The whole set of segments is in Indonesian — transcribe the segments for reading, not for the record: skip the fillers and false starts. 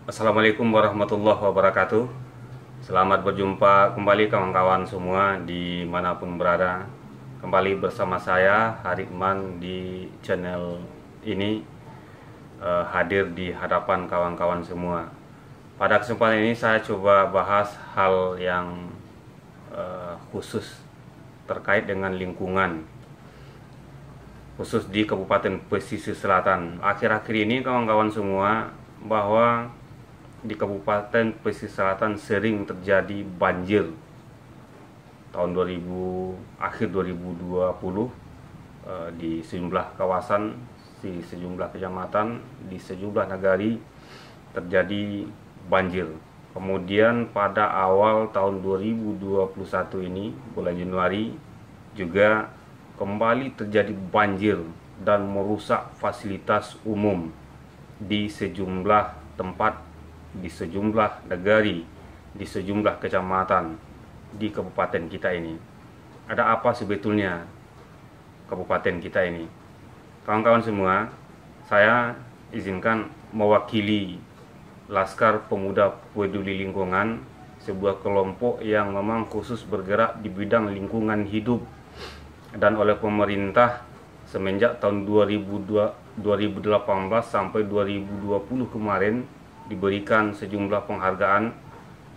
Assalamualaikum warahmatullahi wabarakatuh. Selamat berjumpa kembali kawan-kawan semua dimanapun berada. Kembali bersama saya Harikman di channel ini, hadir di hadapan kawan-kawan semua. Pada kesempatan ini saya coba bahas hal yang khusus terkait dengan lingkungan, khusus di Kabupaten Pesisir Selatan. Akhir-akhir ini kawan-kawan semua, bahwa di Kabupaten Pesisir Selatan sering terjadi banjir. Tahun 2000, akhir 2020, di sejumlah kawasan, di sejumlah kecamatan, di sejumlah nagari terjadi banjir. Kemudian pada awal tahun 2021 ini, bulan Januari, juga kembali terjadi banjir dan merusak fasilitas umum di sejumlah tempat, di sejumlah negari, di sejumlah kecamatan di kabupaten kita ini. Ada apa sebetulnya kabupaten kita ini? Kawan-kawan semua, saya izinkan mewakili Laskar Pemuda Peduli Lingkungan, sebuah kelompok yang memang khusus bergerak di bidang lingkungan hidup, dan oleh pemerintah semenjak tahun 2018 sampai 2020 kemarin diberikan sejumlah penghargaan.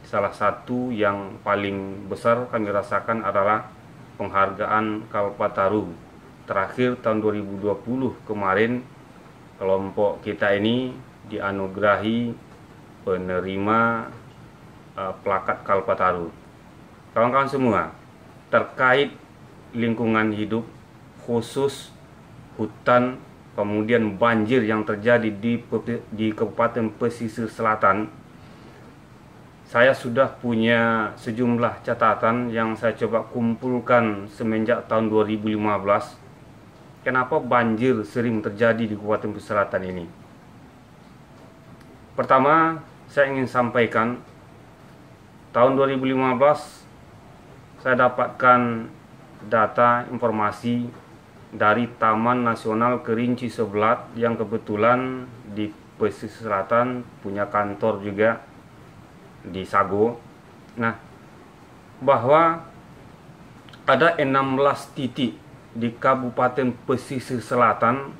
Salah satu yang paling besar kami rasakan adalah penghargaan Kalpataru. Terakhir tahun 2020 kemarin, kelompok kita ini dianugerahi penerima plakat Kalpataru. Kawan-kawan semua, terkait lingkungan hidup, khusus hutan, kemudian banjir yang terjadi di Kabupaten Pesisir Selatan, saya sudah punya sejumlah catatan yang saya coba kumpulkan semenjak tahun 2015. Kenapa banjir sering terjadi di Kabupaten Pesisir Selatan ini? Pertama, saya ingin sampaikan, tahun 2015 saya dapatkan data informasi dari Taman Nasional Kerinci Sebelat, yang kebetulan di Pesisir Selatan punya kantor juga di Sago. Nah, bahwa ada 16 titik di Kabupaten Pesisir Selatan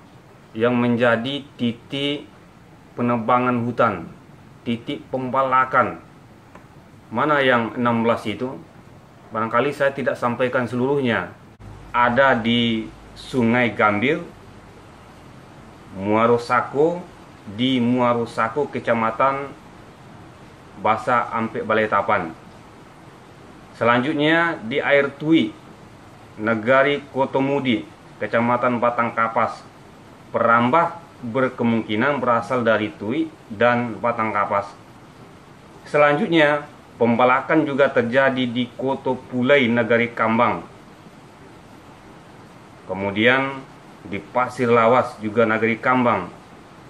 yang menjadi titik penebangan hutan, titik pembalakan. Mana yang 16 itu? Barangkali saya tidak sampaikan seluruhnya. Ada di Sungai Gambir, Muaro Sako, di Muaro Sako, Kecamatan Basa Ampek Balai-Tapan. Selanjutnya di Air Tui, Negari Kotomudi, Kecamatan Batang Kapas. Perambah berkemungkinan berasal dari Tui dan Batang Kapas. Selanjutnya, pembalakan juga terjadi di Koto Pulai, Negari Kambang. Kemudian di Pasir Lawas, juga Negeri Kambang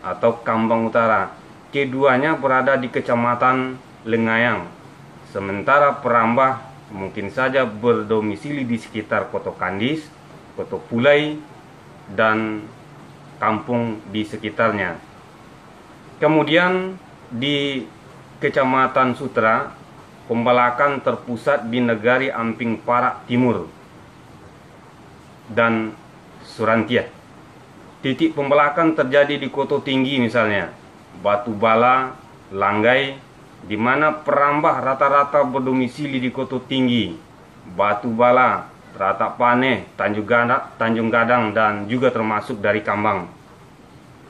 atau Kambang Utara. Keduanya berada di Kecamatan Lengayang. Sementara Perambah mungkin saja berdomisili di sekitar Koto Kandis, Koto Pulai, dan kampung di sekitarnya. Kemudian di Kecamatan Sutra, pembalakan terpusat di Negari Amping Parak Timur dan Surantiah. Titik pembalakan terjadi di Koto Tinggi misalnya, Batu Bala, Langgai, di mana Perambah rata-rata berdomisili di Koto Tinggi, Batu Bala, Rata Paneh, Tanjung Gadang, dan juga termasuk dari Kambang.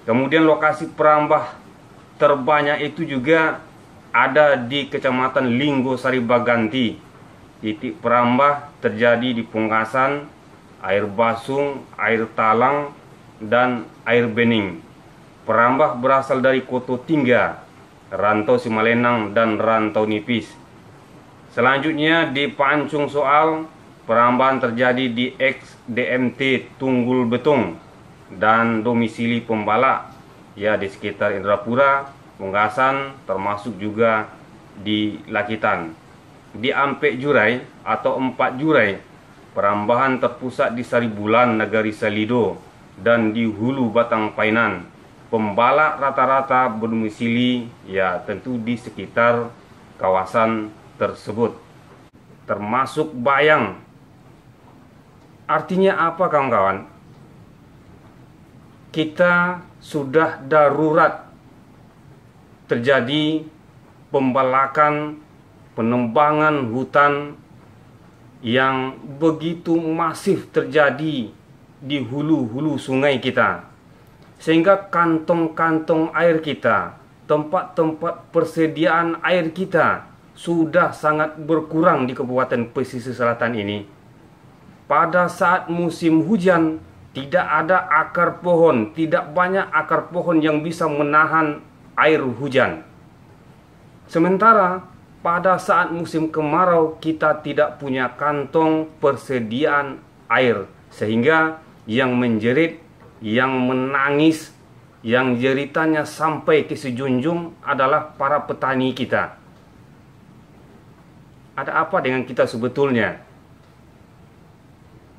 Kemudian lokasi Perambah terbanyak itu juga ada di Kecamatan Linggo Sari Baganti. Titik Perambah terjadi di Pungkasan, Air Basung, Air Talang, dan Air Bening. Perambah berasal dari Koto Tingga, Rantau Simalenang, dan Rantau Nipis. Selanjutnya di Pancung Soal, perambahan terjadi di XDMT Tunggul Betung dan domisili pembalak ya di sekitar Indrapura, Punggasan, termasuk juga di Lakitan. Di Ampek Jurai atau Empat Jurai, perambahan terpusat di Saribulan, Negari Salido, dan di Hulu Batang Painan. pembala rata-rata berdomisili ya tentu di sekitar kawasan tersebut, termasuk Bayang. Artinya apa kawan-kawan? Kita sudah darurat terjadi pembalakan, penembangan hutan yang begitu masif terjadi di hulu-hulu sungai kita, sehingga kantong-kantong air kita, tempat-tempat persediaan air kita sudah sangat berkurang di Kabupaten Pesisir Selatan ini. Pada saat musim hujan, tidak ada akar pohon, tidak banyak akar pohon yang bisa menahan air hujan. Sementara pada saat musim kemarau kita tidak punya kantong persediaan air, sehingga yang menjerit, yang menangis, yang jeritanya sampai ke sejunjung adalah para petani kita. Ada apa dengan kita sebetulnya?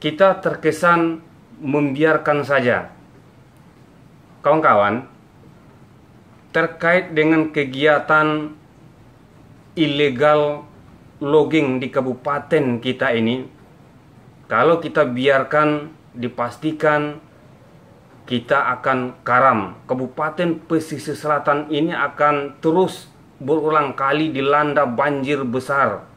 Kita terkesan membiarkan saja. Kawan-kawan, terkait dengan kegiatan ilegal logging di kabupaten kita ini, kalau kita biarkan, dipastikan kita akan karam. Kabupaten Pesisir Selatan ini akan terus berulang kali dilanda banjir besar.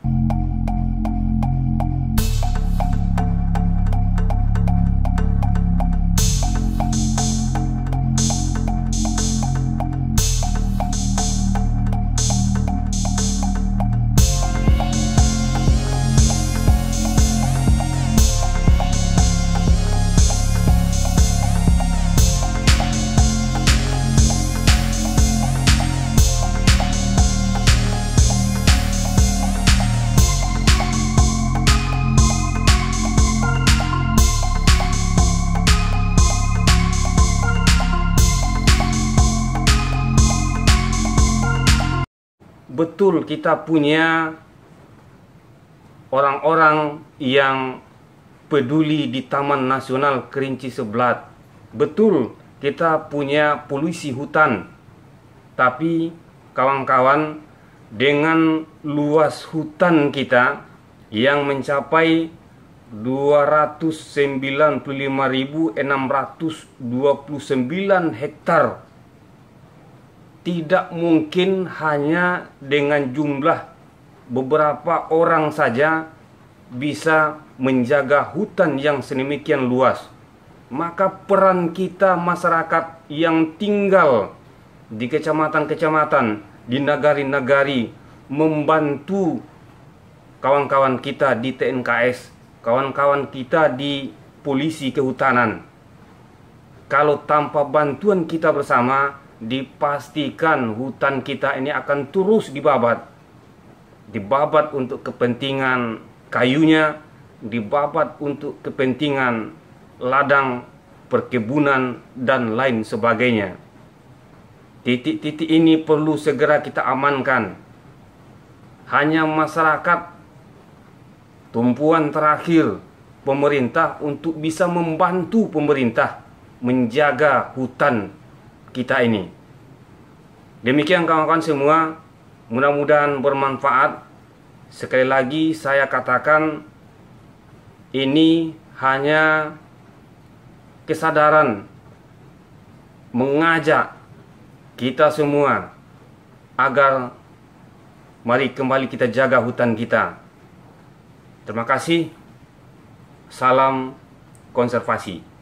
Betul kita punya orang-orang yang peduli di Taman Nasional Kerinci Seblat. Betul kita punya polisi hutan. Tapi kawan-kawan, dengan luas hutan kita yang mencapai 295.629 hektar, tidak mungkin hanya dengan jumlah beberapa orang saja bisa menjaga hutan yang sedemikian luas. Maka peran kita masyarakat yang tinggal di kecamatan-kecamatan, di nagari-nagari, membantu kawan-kawan kita di TNKS, kawan-kawan kita di polisi kehutanan. Kalau tanpa bantuan kita bersama, dipastikan hutan kita ini akan terus dibabat untuk kepentingan kayunya, dibabat untuk kepentingan ladang, perkebunan, dan lain sebagainya. Titik-titik ini perlu segera kita amankan. Hanya masyarakat tumpuan terakhir pemerintah untuk bisa membantu pemerintah menjaga hutan kita ini. Demikian kawan-kawan semua, mudah-mudahan bermanfaat. Sekali lagi saya katakan, ini hanya kesadaran mengajak kita semua agar mari kembali kita jaga hutan kita. Terima kasih. Salam konservasi.